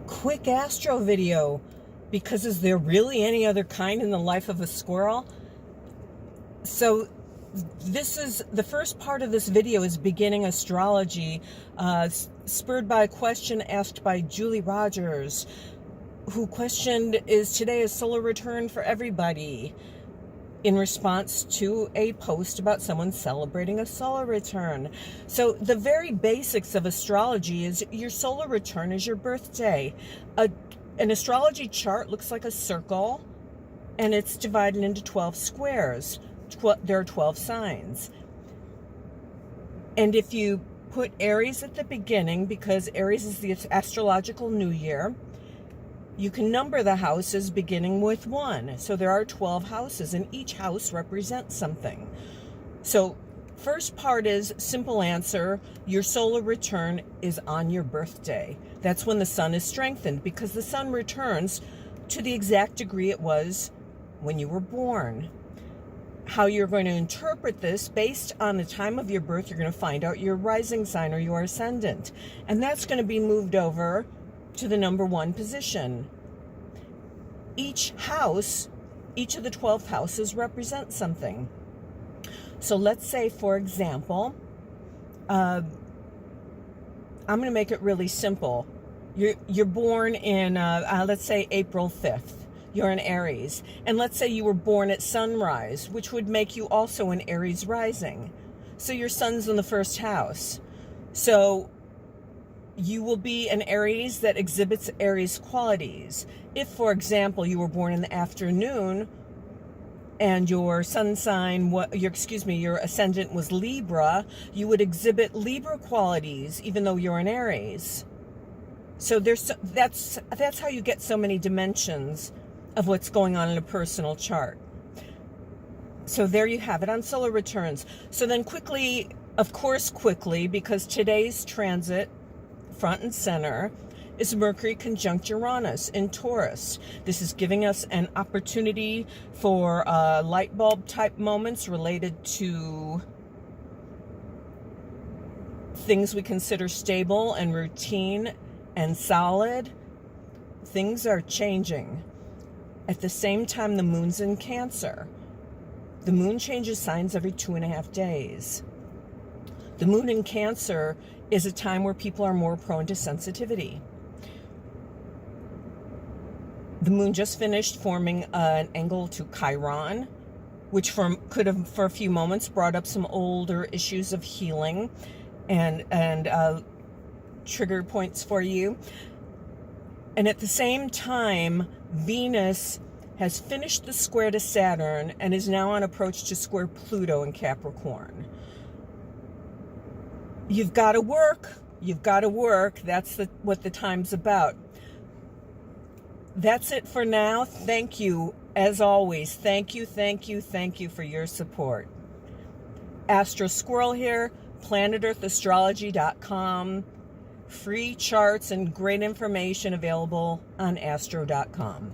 quick astro video, because is there really any other kind in the life of a squirrel? So this is the first part of this video is beginning astrology, spurred by a question asked by Julie Rogers, who questioned, is today a solar return for everybody? In response to a post about someone celebrating a solar return. So the very basics of astrology is your solar return is your birthday. An astrology chart looks like a circle, and it's divided into 12 squares. There are 12 signs. And if you put Aries at the beginning, because Aries is the astrological new year, you can number the houses beginning with 1. So there are 12 houses, and each house represents something. So first part is simple answer. Your solar return is on your birthday. That's when the sun is strengthened, because the sun returns to the exact degree it was when you were born. How you're going to interpret this based on the time of your birth, you're going to find out your rising sign or your ascendant. And that's going to be moved over to the number 1 position. Each house, each of the 12 houses represents something. So let's say, for example, I'm going to make it really simple. You're born in, let's say, April 5th. You're an Aries. And let's say you were born at sunrise, which would make you also an Aries rising. So your sun's in the first house. So you will be an Aries that exhibits Aries qualities. If, for example, you were born in the afternoon and your sun sign, your ascendant was Libra, you would exhibit Libra qualities even though you're an Aries. So that's how you get so many dimensions of what's going on in a personal chart. So there you have it on solar returns. So then quickly, because today's transit front and center is Mercury conjunct Uranus in Taurus. This is giving us an opportunity for light bulb type moments related to things we consider stable and routine and solid. Things are changing. At the same time, the moon's in Cancer. The moon changes signs every 2.5 days. The moon in Cancer is a time where people are more prone to sensitivity. The moon just finished forming an angle to Chiron, which could have, for a few moments, brought up some older issues of healing and trigger points for you. And at the same time, Venus has finished the square to Saturn and is now on approach to square Pluto in Capricorn. You've got to work. That's what the time's about. That's it for now. Thank you, as always. Thank you for your support. Astro Squirrel here, planetearthastrology.com. Free charts and great information available on astro.com.